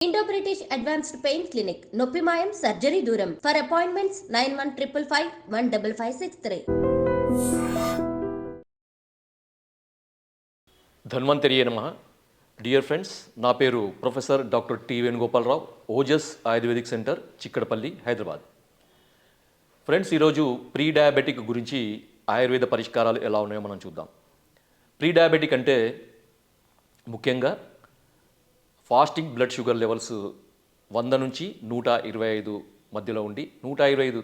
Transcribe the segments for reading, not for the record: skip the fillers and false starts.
Indo British advanced pain clinic నొప్పి మాయం surgery దూరం ఫర్ అపాయింట్మెంట్స్ 9155515563. ధన్వంతరియే నమః. డియర్ ఫ్రెండ్స్, నా పేరు professor doctor T Venugopalarao, Ojas ayurvedic centre, Chikkadpally, Hyderabad. Friends, ఈరోజు ప్రీ డయాబెటిక్ గురించి ఆయుర్వేద పరిష్కారాలు ఎలా ఉన్నాయో మనం చూద్దాం. ప్రీ డయాబెటిక్ అంటే ముఖ్యంగా ఫాస్టింగ్ బ్లడ్ షుగర్ లెవెల్స్ 100 నుంచి 125 మధ్యలో ఉండి 125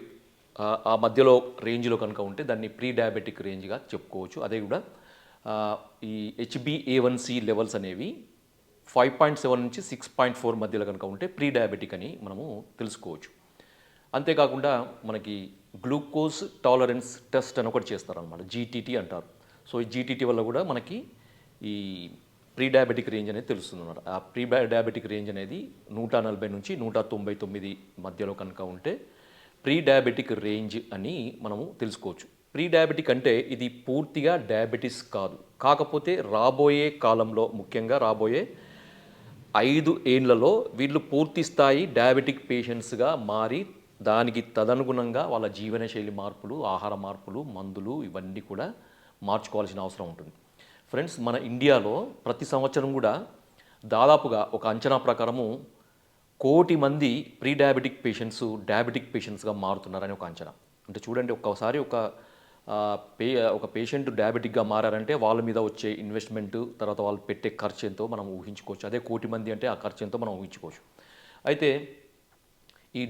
ఆ మధ్యలో రేంజ్లో కనుక ఉంటే దాన్ని ప్రీ డయాబెటిక్ రేంజ్గా చెప్పుకోవచ్చు. అదే కూడా ఈ HbA1c లెవెల్స్ అనేవి 5.7 నుంచి 6.4 మధ్యలో కనుక ఉంటే ప్రీ డయాబెటిక్ అని మనము తెలుసుకోవచ్చు. అంతేకాకుండా మనకి గ్లూకోజ్ టాలరెన్స్ టెస్ట్ అని ఒకటి చేస్తారనమాట, GTT అంటారు. సో ఈ GTT వల్ల కూడా మనకి ఈ ప్రీ డయాబెటిక్ రేంజ్ అనేది తెలుస్తుంది అన్నమాట. ఆ ప్రీ డయాబెటిక్ రేంజ్ అనేది 140 నుంచి 199 మధ్యలో కనుక ఉంటే ప్రీ డయాబెటిక్ రేంజ్ అని మనము తెలుసుకోవచ్చు. ప్రీ డయాబెటిక్ అంటే ఇది పూర్తిగా డయాబెటీస్ కాదు, కాకపోతే రాబోయే కాలంలో, ముఖ్యంగా రాబోయే 5 ఏళ్లలో వీళ్ళు పూర్తి స్థాయి డయాబెటిక్ పేషెంట్స్గా మారి దానికి తదనుగుణంగా వాళ్ళ జీవనశైలి మార్పులు, ఆహార మార్పులు, మందులు ఇవన్నీ కూడా మార్చుకోవాల్సిన అవసరం ఉంటుంది. ఫ్రెండ్స్, మన ఇండియాలో ప్రతి సంవత్సరం కూడా దాదాపుగా ఒక అంచనా ప్రకారము 1 కోటి మంది ప్రీ డయాబెటిక్ డయాబెటిక్ పేషెంట్స్గా మారుతున్నారని ఒక అంచనా. అంటే చూడండి, ఒక్కసారి ఒక పేషెంట్ డయాబెటిక్గా మారారంటే వాళ్ళ మీద వచ్చే ఇన్వెస్ట్మెంట్, తర్వాత వాళ్ళు పెట్టే ఖర్చు ఎంతో మనం ఊహించుకోవచ్చు. అదే 1 కోటి మంది అంటే ఆ ఖర్చు ఎంతో మనం ఊహించుకోవచ్చు. అయితే ఈ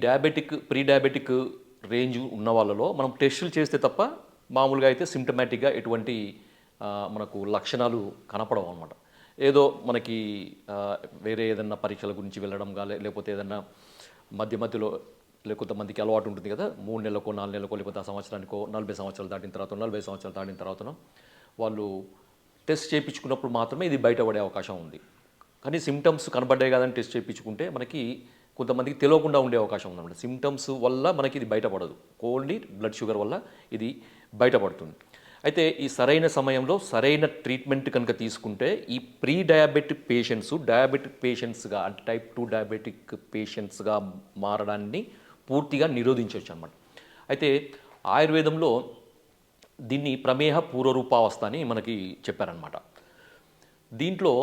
ప్రీ డయాబెటిక్ రేంజ్ ఉన్న వాళ్ళలో మనం టెస్టులు చేస్తే తప్ప మామూలుగా అయితే సిమ్టమాటిక్గా ఎటువంటి మనకు లక్షణాలు కనపడవు అనమాట. ఏదో మనకి వేరే ఏదన్నా పరీక్షల గురించి వెళ్ళడం లేకపోతే ఏదన్నా మధ్యలో కొంతమందికి అలవాటు ఉంటుంది కదా, 3 నెలలకో 4 నెలలకో లేకపోతే ఆ సంవత్సరానికో 40 సంవత్సరాలు దాటిన తర్వాత 40 సంవత్సరాలు దాటిన తర్వాతనో వాళ్ళు టెస్ట్ చేయించుకున్నప్పుడు మాత్రమే ఇది బయటపడే అవకాశం ఉంది. కానీ సిమ్టమ్స్ కనబడ్డాయి కదని టెస్ట్ చేయించుకుంటే మనకి కొంతమందికి తెలియకుండా ఉండే అవకాశం ఉందన్నమాట. సిమ్టమ్స్ వల్ల మనకి ఇది బయటపడదు, ఓన్లీ బ్లడ్ షుగర్ వల్ల ఇది బయటపడుతుంది. అయితే ఈ సరైన సమయంలో సరైన ట్రీట్మెంట్ కనుక తీసుకుంటే ఈ ప్రీ డయాబెటిక్ పేషెంట్స్గా అంటే టైప్ 2 డయాబెటిక్ పేషెంట్స్గా మారడాన్ని పూర్తిగా నిరోధించవచ్చు అన్నమాట. అయితే ఆయుర్వేదంలో దీన్ని ప్రమేహ పూర్వరూపావస్థ అని మనకి చెప్పారనమాట. దీంట్లో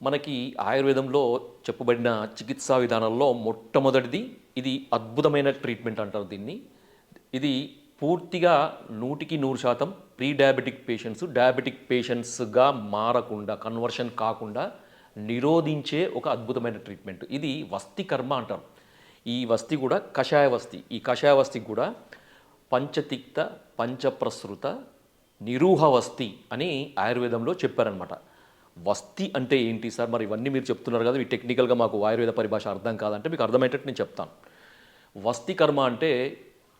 మనకి ఆయుర్వేదంలో చెప్పబడిన చికిత్సా విధానాల్లో మొట్టమొదటిది, ఇది అద్భుతమైన ట్రీట్మెంట్ అంటారు దీన్ని. ఇది పూర్తిగా 100% ప్రీ డయాబెటిక్ డయాబెటిక్ పేషెంట్స్గా మారకుండా, కన్వర్షన్ కాకుండా నిరోధించే ఒక అద్భుతమైన ట్రీట్మెంట్. ఇది వస్తి కర్మ అంటారు. ఈ వస్తి కూడా కషాయ వస్తి. ఈ కషాయ వస్తికి కూడా పంచతిక్త, పంచప్రసృత, నిరూహ వస్తి అని ఆయుర్వేదంలో చెప్పారనమాట. వస్తి అంటే ఏంటి సార్, మరి ఇవన్నీ మీరు చెప్తున్నారు కదా, ఈ టెక్నికల్గా మాకు ఆయుర్వేద పరిభాష అర్థం కాదంటే మీకు అర్థమయ్యేటట్టు నేను చెప్తాను. వస్తి కర్మ అంటే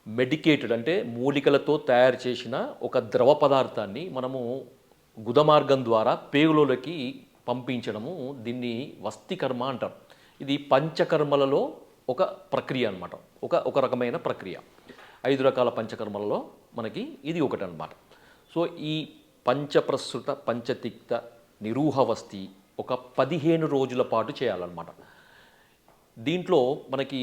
మెడికేటెడ్, అంటే మూలికలతో తయారు చేసిన ఒక ద్రవ పదార్థాన్ని మనము గుదమార్గం ద్వారా పేగులోకి పంపించడము, దీన్ని వస్తి కర్మ అంటారు. ఇది పంచకర్మలలో ఒక ప్రక్రియ అనమాట, ఒక రకమైన ప్రక్రియ. 5 రకాల పంచకర్మలలో మనకి ఇది ఒకటి అనమాట. సో ఈ పంచప్రసృత, పంచతిక్త, నిరూహవస్తి ఒక 15 రోజుల పాటు చేయాలన్నమాట. దీంట్లో మనకి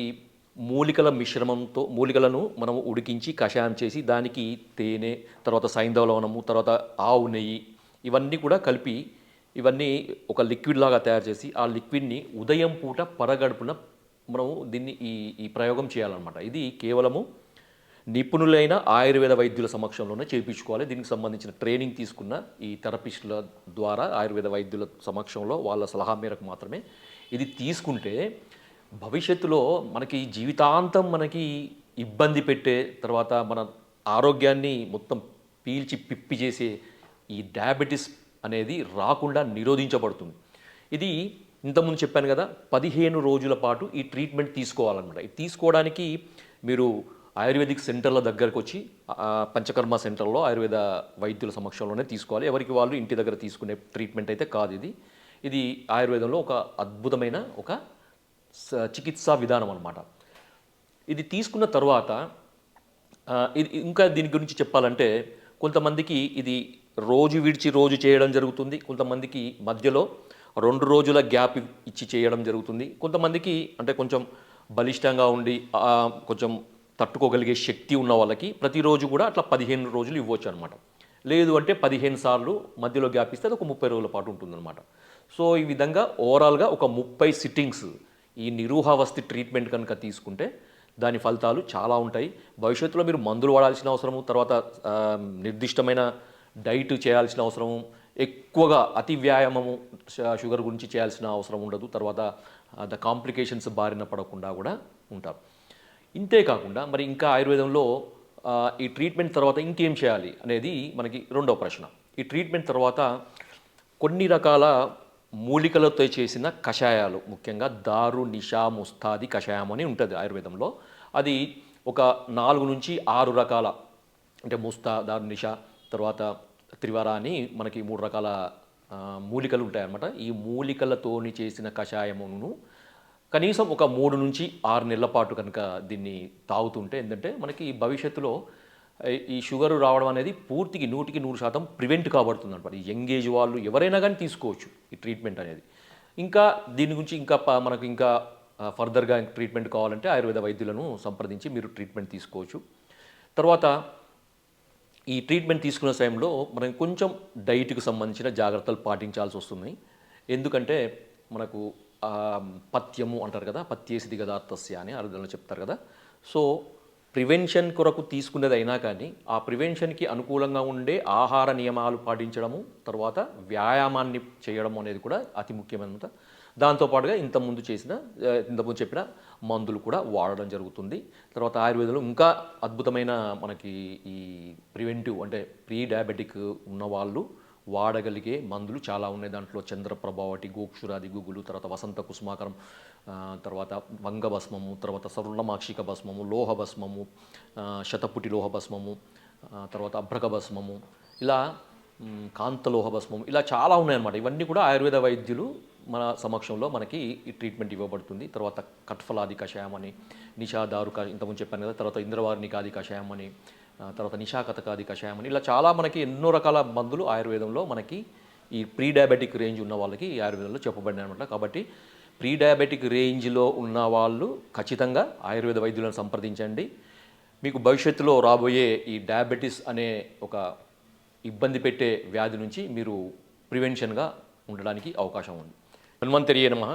మూలికలను మనము ఉడికించి కషాయం చేసి దానికి తేనె, తర్వాత సైంధవ లవణము, తర్వాత ఆవు నెయ్యి ఇవన్నీ కూడా కలిపి ఇవన్నీ ఒక లిక్విడ్ లాగా తయారు చేసి ఆ లిక్విడ్ని ఉదయం పూట పరగడుపున మనము దీన్ని ఈ ప్రయోగం చేయాలన్నమాట. ఇది కేవలము నిపుణులైన ఆయుర్వేద వైద్యుల సమక్షంలోనే చేయించుకోవాలి. దీనికి సంబంధించిన ట్రైనింగ్ తీసుకున్న ఈ థెరపిస్టుల ద్వారా ఆయుర్వేద వైద్యుల సమక్షంలో వాళ్ళ సలహా మేరకు మాత్రమే ఇది తీసుకుంటే భవిష్యత్తులో మనకి జీవితాంతం మనకి ఇబ్బంది పెట్టే, తర్వాత మన ఆరోగ్యాన్ని మొత్తం పీల్చి పిప్పి చేసే ఈ డయాబెటీస్ అనేది రాకుండా నిరోధించబడుతుంది. ఇది ఇంతకుముందు చెప్పాను కదా, 15 రోజుల పాటు ఈ ట్రీట్మెంట్ తీసుకోవాలన్నమాట. ఇది తీసుకోవడానికి మీరు ఆయుర్వేదిక్ సెంటర్ల దగ్గరకు వచ్చి, పంచకర్మ సెంటర్లో ఆయుర్వేద వైద్యుల సమక్షంలోనే తీసుకోవాలి. ఎవరికి వాళ్ళు ఇంటి దగ్గర తీసుకునే ట్రీట్మెంట్ అయితే కాదు. ఇది ఆయుర్వేదంలో ఒక అద్భుతమైన ఒక చికిత్సా విధానం అన్నమాట. ఇది తీసుకున్న తర్వాత ఇది ఇంకా దీని గురించి చెప్పాలంటే, కొంతమందికి ఇది రోజు విడిచి రోజు చేయడం జరుగుతుంది. కొంతమందికి మధ్యలో 2 రోజుల గ్యాప్ ఇచ్చి చేయడం జరుగుతుంది. కొంతమందికి అంటే కొంచెం బలిష్టంగా ఉండి కొంచెం తట్టుకోగలిగే శక్తి ఉన్న వాళ్ళకి ప్రతిరోజు కూడా అట్లా 15 రోజులు ఇవ్వచ్చు అనమాట. లేదు అంటే 15 సార్లు మధ్యలో గ్యాప్ ఇస్తే అది ఒక 30 రోజుల పాటు ఉంటుందన్నమాట. సో ఈ విధంగా ఓవరాల్గా ఒక 30 సిట్టింగ్స్ ఈ నిరూహావస్థి ట్రీట్మెంట్ కనుక తీసుకుంటే దాని ఫలితాలు చాలా ఉంటాయి. భవిష్యత్తులో మీరు మందులు వాడాల్సిన అవసరము, తర్వాత నిర్దిష్టమైన డైట్ చేయాల్సిన అవసరము, ఎక్కువగా అతి వ్యాయామము షుగర్ గురించి చేయాల్సిన అవసరం ఉండదు. తర్వాత ద కాంప్లికేషన్స్ బారిన పడకుండా కూడా ఉంటారు. ఇంతే కాకుండా మరి ఇంకా ఆయుర్వేదంలో ఈ ట్రీట్మెంట్ తర్వాత ఇంకేం చేయాలి అనేది మనకి రెండవ ప్రశ్న. ఈ ట్రీట్మెంట్ తర్వాత కొన్ని రకాల మూలికలతో చేసిన కషాయాలు, ముఖ్యంగా దారు నిషా ముస్తాది కషాయం అని ఉంటుంది ఆయుర్వేదంలో. అది ఒక 4 నుంచి 6 రకాల, అంటే ముస్తా, దారు నిషా, తర్వాత త్రివార అని మనకి 3 రకాల మూలికలు ఉంటాయన్నమాట. ఈ మూలికలతోని చేసిన కషాయమును కనీసం ఒక 3 నుంచి 6 నెలల పాటు కనుక దీన్ని తాగుతుంటే ఏంటంటే మనకి భవిష్యత్తులో ఈ షుగర్ రావడం అనేది పూర్తికి 100% ప్రివెంట్ కాబడుతుంది అనమాట. ఈ యంగ్ ఏజ్ వాళ్ళు ఎవరైనా కానీ తీసుకోవచ్చు ఈ ట్రీట్మెంట్ అనేది. ఇంకా దీని గురించి ఇంకా మనకు ఇంకా ఫర్దర్గా ట్రీట్మెంట్ కావాలంటే ఆయుర్వేద వైద్యులను సంప్రదించి మీరు ట్రీట్మెంట్ తీసుకోవచ్చు. తర్వాత ఈ ట్రీట్మెంట్ తీసుకునే సమయంలో మనం కొంచెం డైట్కి సంబంధించిన జాగ్రత్తలు పాటించాల్సి వస్తుంది. ఎందుకంటే మనకు పథ్యము అంటారు కదా, పథ్యేసిది గదార్థస్య అని ఆయుర్వేదంలో చెప్తారు కదా. సో ప్రివెన్షన్ కొరకు తీసుకునేది అయినా కానీ ఆ ప్రివెన్షన్కి అనుకూలంగా ఉండే ఆహార నియమాలు పాటించడము, తర్వాత వ్యాయామాన్ని చేయడం అనేది కూడా అతి ముఖ్యమైనది. దాంతోపాటుగా ఇంతకుముందు చెప్పిన మందులు కూడా వాడడం జరుగుతుంది. తర్వాత ఆయుర్వేదంలో ఇంకా అద్భుతమైన మనకి ఈ ప్రివెంటివ్ అంటే ప్రీ డయాబెటిక్ ఉన్నవాళ్ళు వాడగలిగే మందులు చాలా ఉన్నాయి. దాంట్లో చంద్రప్రభావటి, గోక్షురాది గుగ్గులు, తర్వాత వసంత కుసుమాకరం, తర్వాత వంగభస్మము, తర్వాత సరుణమాక్షిక భస్మము, లోహ భస్మము, శతపుటి లోహ భస్మము, తర్వాత అభ్రక భస్మము, ఇలా కాంతలోహ భస్మము, ఇలా చాలా ఉన్నాయన్నమాట. ఇవన్నీ కూడా ఆయుర్వేద వైద్యులు మన సమక్షంలో మనకి ఈ ట్రీట్మెంట్ ఇవ్వబడుతుంది. తర్వాత కట్ఫలాది కషాయం అని, నిషాదారు ఇంతకుముందు చెప్పాను కదా, తర్వాత ఇంద్రవార్ణికాది కషాయం అని, తర్వాత నిషాకతకాది కషాయం అని, ఇలా చాలా మనకి ఎన్నో రకాల మందులు ఆయుర్వేదంలో మనకి ఈ ప్రీ డయాబెటిక్ రేంజ్ ఉన్న వాళ్ళకి ఈ ఆయుర్వేదంలో చెప్పబడినాయి అనమాట. కాబట్టి ప్రీ డయాబెటిక్ రేంజ్లో ఉన్న వాళ్ళు ఖచ్చితంగా ఆయుర్వేద వైద్యులను సంప్రదించండి. మీకు భవిష్యత్తులో రాబోయే ఈ డయాబెటీస్ అనే ఒక ఇబ్బంది పెట్టే వ్యాధి నుంచి మీరు ప్రివెన్షన్గా ఉండడానికి అవకాశం ఉంది. ధన్వంతరియే నమః.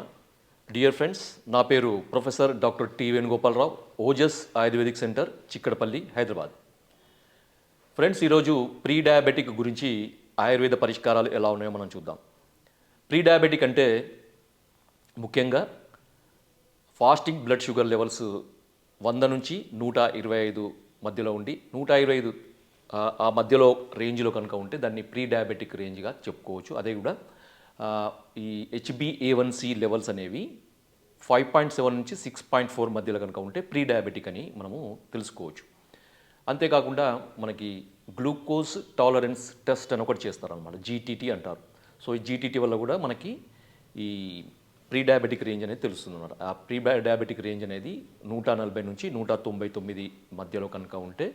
డియర్ ఫ్రెండ్స్, నా పేరు professor doctor T Venugopalarao, Ojas ayurvedic centre, Chikkadpally, Hyderabad. Friends, ఈరోజు ప్రీ డయాబెటిక్ గురించి ఆయుర్వేద పరిష్కారాలు ఎలా ఉన్నాయో మనం చూద్దాం. ప్రీ డయాబెటిక్ అంటే ముఖ్యంగా ఫాస్టింగ్ బ్లడ్ షుగర్ లెవెల్స్ 100 నుంచి 125 మధ్యలో ఉండి, 125 ఆ మధ్యలో రేంజ్లో కనుక ఉంటే దాన్ని ప్రీ డయాబెటిక్ రేంజ్గా చెప్పుకోవచ్చు. అదే కూడా ఈ HbA1c లెవెల్స్ అనేవి 5.7 నుంచి 6.4 మధ్యలో కనుక ఉంటే ప్రీ డయాబెటిక్ అని మనము తెలుసుకోవచ్చు. అంతేకాకుండా మనకి గ్లూకోజ్ టాలరెన్స్ టెస్ట్ అని ఒకటి చేస్తారనమాట, GTT అంటారు. సో ఈ GTT వల్ల కూడా మనకి ఈ ప్రీ డయాబెటిక్ రేంజ్ అనేది తెలుస్తుంది అన్నమాట. ఆ ప్రీ డయాబెటిక్ రేంజ్ అనేది 140 నుంచి 199 మధ్యలో కనుక ఉంటే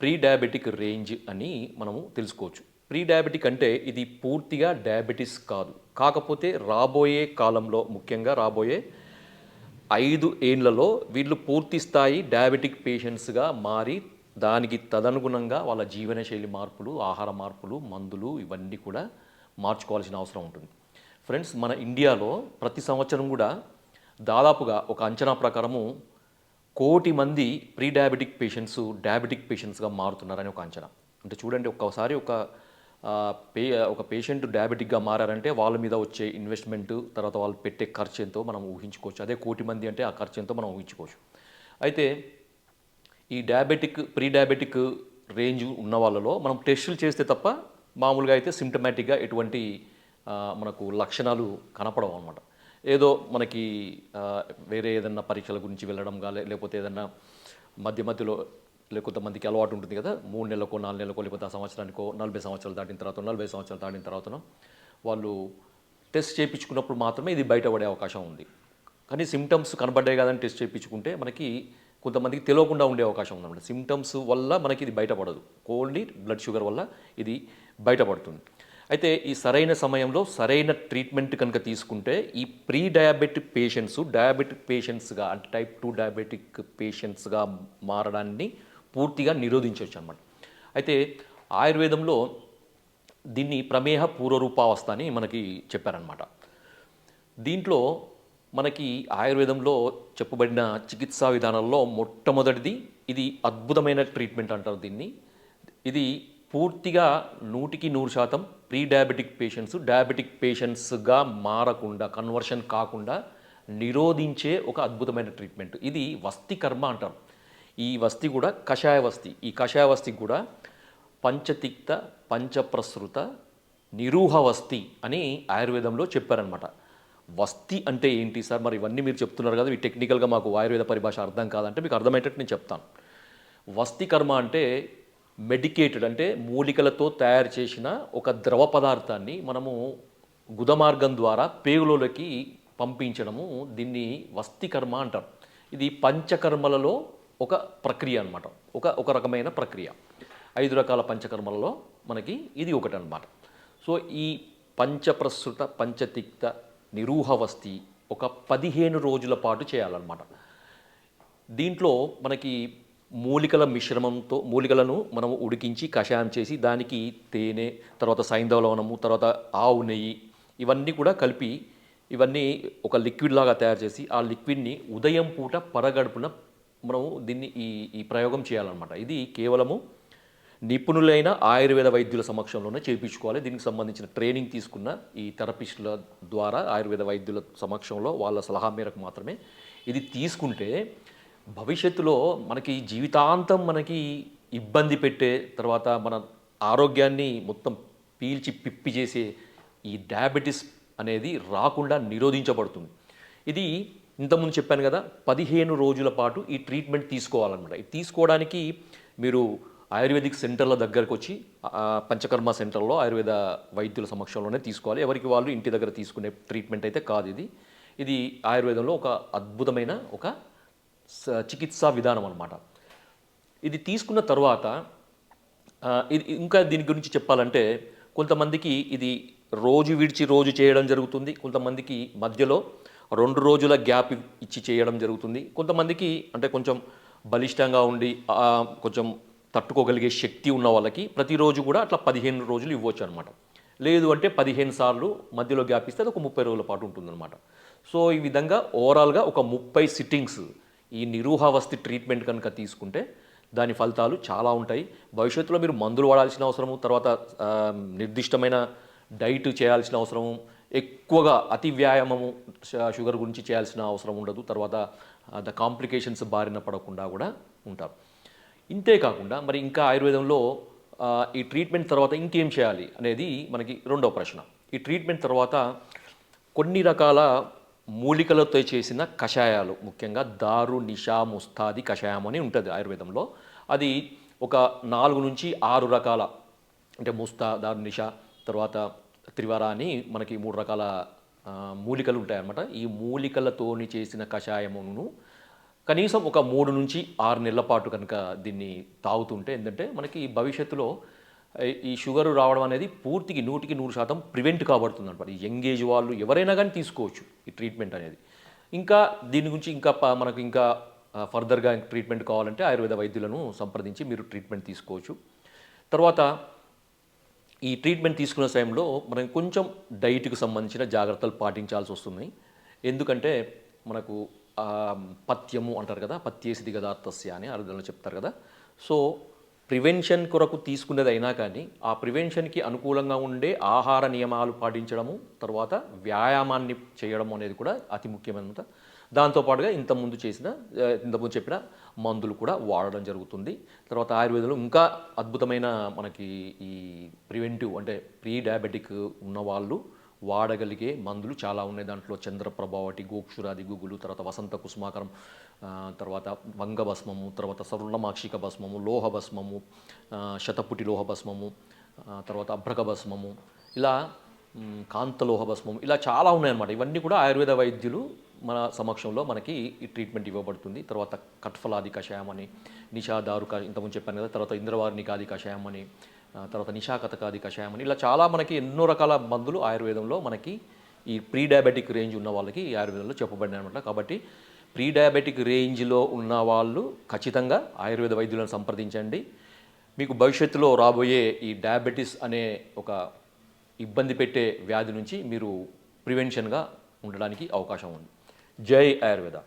ప్రీ డయాబెటిక్ రేంజ్ అని మనము తెలుసుకోవచ్చు. ప్రీ డయాబెటిక్ అంటే ఇది పూర్తిగా డయాబెటీస్ కాదు, కాకపోతే రాబోయే కాలంలో, ముఖ్యంగా రాబోయే 5 ఏళ్లలో వీళ్ళు పూర్తి స్థాయి డయాబెటిక్ పేషెంట్స్గా మారి దానికి తదనుగుణంగా వాళ్ళ జీవనశైలి మార్పులు, ఆహార మార్పులు, మందులు ఇవన్నీ కూడా మార్చుకోవాల్సిన అవసరం ఉంటుంది. ఫ్రెండ్స్, మన ఇండియాలో ప్రతి సంవత్సరం కూడా దాదాపుగా ఒక అంచనా ప్రకారము 1 కోటి మంది ప్రీ డయాబెటిక్ పేషెంట్స్ డయాబెటిక్ పేషెంట్స్గా మారుతున్నారని ఒక అంచనా. అంటే చూడండి, ఒక్కసారి ఒక పేషెంట్ డయాబెటిక్గా మారారంటే వాళ్ళ మీద వచ్చే ఇన్వెస్ట్మెంట్, తర్వాత వాళ్ళు పెట్టే ఖర్చు ఎంతో మనం ఊహించుకోవచ్చు. అదే 1 కోటి మంది అంటే ఆ ఖర్చు ఎంతో మనం ఊహించుకోవచ్చు. అయితే ఈ ప్రీ డయాబెటిక్ రేంజ్ ఉన్న వాళ్ళలో మనం టెస్టులు చేస్తే తప్ప మామూలుగా అయితే సిమ్టమాటిక్గా ఎటువంటి మనకు లక్షణాలు కనపడవు అనమాట. ఏదో మనకి వేరే ఏదన్నా పరీక్షల గురించి వెళ్ళడం కానీ, లేకపోతే ఏదన్నా మధ్యలో కొంతమందికి అలవాటు ఉంటుంది కదా, 3 నెలలకో 4 నెలలకో లేకపోతే సంవత్సరానికో 40 సంవత్సరాలు దాటిన తర్వాత 40 సంవత్సరాలు దాటిన తర్వాతనో వాళ్ళు టెస్ట్ చేయించుకున్నప్పుడు మాత్రమే ఇది బయటపడే అవకాశం ఉంది. కానీ సిమ్టమ్స్ కనబడ్డాయి కదని టెస్ట్ చేయించుకుంటే మనకి కొంతమందికి తెలియకుండా ఉండే అవకాశం ఉందన్నమాట. సిమ్టమ్స్ వల్ల మనకి ఇది బయటపడదు, ఓన్లీ బ్లడ్ షుగర్ వల్ల ఇది బయటపడుతుంది. అయితే ఈ సరైన సమయంలో సరైన ట్రీట్మెంట్ కనుక తీసుకుంటే ఈ ప్రీ డయాబెటిక్ డయాబెటిక్ పేషెంట్స్గా అంటే టైప్ 2 డయాబెటిక్ పేషెంట్స్గా మారడాన్ని పూర్తిగా నిరోధించవచ్చు అనమాట. అయితే ఆయుర్వేదంలో దీన్ని ప్రమేహ పూర్వరూపావస్థ అని మనకి చెప్పారనమాట. దీంట్లో మనకి ఆయుర్వేదంలో చెప్పబడిన చికిత్సా విధానాల్లో మొట్టమొదటిది ఇది అద్భుతమైన ట్రీట్మెంట్ అంటారు దీన్ని. ఇది పూర్తిగా 100% ప్రీ డయాబెటిక్ పేషెంట్స్గా మారకుండా కన్వర్షన్ కాకుండా నిరోధించే ఒక అద్భుతమైన ట్రీట్మెంట్. ఇది వస్తి కర్మ అంటారు. ఈ వస్తి కూడా కషాయ వస్తి. ఈ కషాయ వస్తి కూడా పంచతిక్త పంచప్రసృత నిరూహ వస్తి అని ఆయుర్వేదంలో చెప్పారనమాట. వస్తి అంటే ఏంటి సార్, మరి ఇవన్నీ మీరు చెప్తున్నారు కదా, ఇవి టెక్నికల్గా మాకు ఆయుర్వేద పరిభాష అర్థం కాదంటే మీకు అర్థమయ్యేటట్టు నేను చెప్తాను. వస్తి కర్మ అంటే మెడికేటెడ్ అంటే మూలికలతో తయారు చేసిన ఒక ద్రవ పదార్థాన్ని మనము గుదమార్గం ద్వారా పేగులోకి పంపించడము, దీన్ని వస్తి కర్మ అంటారు. ఇది పంచకర్మలలో ఒక ప్రక్రియ అనమాట, ఒక రకమైన ప్రక్రియ. 5 రకాల పంచకర్మలలో మనకి ఇది ఒకటి అనమాట. సో ఈ పంచప్రసృత పంచతిక్త నిరూహవస్తి ఒక 15 రోజుల పాటు చేయాలన్నమాట. దీంట్లో మనకి మూలికల మిశ్రమంతో మూలికలను మనము ఉడికించి కషాయం చేసి దానికి తేనె, తర్వాత సైంధవ లవణము, తర్వాత ఆవు నెయ్యి ఇవన్నీ కూడా కలిపి ఇవన్నీ ఒక లిక్విడ్ లాగా తయారు చేసి ఆ లిక్విడ్ని ఉదయం పూట పరగడుపున మనము దీన్ని ఈ ప్రయోగం చేయాలన్నమాట. ఇది కేవలము నిపుణులైన ఆయుర్వేద వైద్యుల సమక్షంలోనే చేయించుకోవాలి. దీనికి సంబంధించిన ట్రైనింగ్ తీసుకున్న ఈ థెరపిస్టుల ద్వారా ఆయుర్వేద వైద్యుల సమక్షంలో వాళ్ళ సలహా మేరకు మాత్రమే ఇది తీసుకుంటే భవిష్యత్తులో మనకి జీవితాంతం మనకి ఇబ్బంది పెట్టే, తర్వాత మన ఆరోగ్యాన్ని మొత్తం పీల్చి పిప్పి చేసే ఈ డయాబెటీస్ అనేది రాకుండా నిరోధించబడుతుంది. ఇది ఇంతకుముందు చెప్పాను కదా, 15 రోజుల పాటు ఈ ట్రీట్మెంట్ తీసుకోవాలన్నమాట. ఇది తీసుకోవడానికి మీరు ఆయుర్వేదిక్ సెంటర్ల దగ్గరకు వచ్చి పంచకర్మ సెంటర్లో ఆయుర్వేద వైద్యుల సమక్షంలోనే తీసుకోవాలి. ఎవరికి వాళ్ళు ఇంటి దగ్గర తీసుకునే ట్రీట్మెంట్ అయితే కాదు. ఇది ఆయుర్వేదంలో ఒక అద్భుతమైన ఒక చికిత్సా విధానం అన్నమాట. ఇది తీసుకున్న తర్వాత ఇది ఇంకా దీని గురించి చెప్పాలంటే కొంతమందికి ఇది రోజు విడిచి రోజు చేయడం జరుగుతుంది. కొంతమందికి మధ్యలో 2 రోజుల గ్యాప్ ఇచ్చి చేయడం జరుగుతుంది. కొంతమందికి అంటే కొంచెం బలిష్టంగా ఉండి కొంచెం తట్టుకోగలిగే శక్తి ఉన్న వాళ్ళకి ప్రతిరోజు కూడా అట్లా 15 రోజులు ఇవ్వచ్చు అనమాట. లేదు అంటే 15 సార్లు మధ్యలో గ్యాప్ ఇస్తే అది ఒక 30 రోజుల పాటు ఉంటుందన్నమాట. సో ఈ విధంగా ఓవరాల్గా ఒక 30 సిట్టింగ్స్ ఈ నిరూహావస్థి ట్రీట్మెంట్ కనుక తీసుకుంటే దాని ఫలితాలు చాలా ఉంటాయి. భవిష్యత్తులో మీరు మందులు వాడాల్సిన అవసరము, తర్వాత నిర్దిష్టమైన డైట్ చేయాల్సిన అవసరము, ఎక్కువగా అతి వ్యాయామము షుగర్ గురించి చేయాల్సిన అవసరం ఉండదు. తర్వాత కాంప్లికేషన్స్ బారిన పడకుండా కూడా ఉంటారు. ఇంతే కాకుండా మరి ఇంకా ఆయుర్వేదంలో ఈ ట్రీట్మెంట్ తర్వాత ఇంకేం చేయాలి అనేది మనకి రెండవ ప్రశ్న. ఈ ట్రీట్మెంట్ తర్వాత కొన్ని రకాల మూలికలతో చేసిన కషాయాలు, ముఖ్యంగా దారు నిషా ముస్తాది కషాయం అని ఉంటుంది ఆయుర్వేదంలో. అది ఒక 4 నుంచి 6 రకాల అంటే ముస్తా, దారు నిషా, తర్వాత త్రివర అని మనకి 3 రకాల మూలికలు ఉంటాయన్నమాట. ఈ మూలికలతోని చేసిన కషాయమును కనీసం ఒక 3 నుంచి 6 నెలల పాటు కనుక దీన్ని తాగుతుంటే ఏంటంటే మనకి భవిష్యత్తులో ఈ షుగర్ రావడం అనేది పూర్తికి 100% ప్రివెంట్ కాబడుతుంది అనమాట. ఈ యంగ్ ఏజ్ వాళ్ళు ఎవరైనా కానీ తీసుకోవచ్చు ఈ ట్రీట్మెంట్ అనేది. ఇంకా దీని గురించి మనకు ఇంకా ఫర్దర్గా ట్రీట్మెంట్ కావాలంటే ఆయుర్వేద వైద్యులను సంప్రదించి మీరు ట్రీట్మెంట్ తీసుకోవచ్చు. తర్వాత ఈ ట్రీట్మెంట్ తీసుకునే సమయంలో మనం కొంచెం డైట్కి సంబంధించిన జాగ్రత్తలు పాటించాల్సి వస్తుంది. ఎందుకంటే మనకు పథ్యము అంటారు కదా, పథ్యేసి దిగదార్తస్య అని ఆయుర్వేదంలో చెప్తారు కదా. సో ప్రివెన్షన్ కొరకు తీసుకునేది అయినా కానీ ఆ ప్రివెన్షన్కి అనుకూలంగా ఉండే ఆహార నియమాలు పాటించడము, తర్వాత వ్యాయామాన్ని చేయడం అనేది కూడా అతి ముఖ్యమైనది. దాంతోపాటుగా ఇంతకుముందు చెప్పిన మందులు కూడా వాడడం జరుగుతుంది. తర్వాత ఆయుర్వేదంలో ఇంకా అద్భుతమైన మనకి ఈ ప్రివెంటివ్ అంటే ప్రీ డయాబెటిక్ ఉన్నవాళ్ళు వాడగలిగే మందులు చాలా ఉన్నాయి. దాంట్లో చంద్రప్రభావటి, గోక్షురాది గుగులు, తర్వాత వసంత కుసుమాకరం, తర్వాత వంగభస్మము, తర్వాత సరుణమాక్షిక భస్మము, లోహ భస్మము, శతపుటి లోహ భస్మము, తర్వాత అభ్రక భస్మము, ఇలా కాంతలోహ భస్మము, ఇలా చాలా ఉన్నాయన్నమాట. ఇవన్నీ కూడా ఆయుర్వేద వైద్యులు మన సమక్షంలో మనకి ఈ ట్రీట్మెంట్ ఇవ్వబడుతుంది. తర్వాత కట్ఫలాది కషాయం అని, నిషాదారు ఇంతకుముందు చెప్పాను కదా, తర్వాత ఇంద్రవారినికాది కషాయం అని, తర్వాత నిశాకతకాది కషాయం అని ఇలా చాలా మనకి ఎన్నో రకాల మందులు ఆయుర్వేదంలో మనకి ఈ ప్రీ డయాబెటిక్ రేంజ్ ఉన్న వాళ్ళకి ఈ ఆయుర్వేదంలో చెప్పబడినాయి అనమాట. కాబట్టి ప్రీ డయాబెటిక్ రేంజ్లో ఉన్న వాళ్ళు ఖచ్చితంగా ఆయుర్వేద వైద్యులను సంప్రదించండి. మీకు భవిష్యత్తులో రాబోయే ఈ డయాబెటీస్ అనే ఒక ఇబ్బంది పెట్టే వ్యాధి నుంచి మీరు ప్రివెన్షన్గా ఉండడానికి అవకాశం ఉంది. జై ఆయుర్వేద.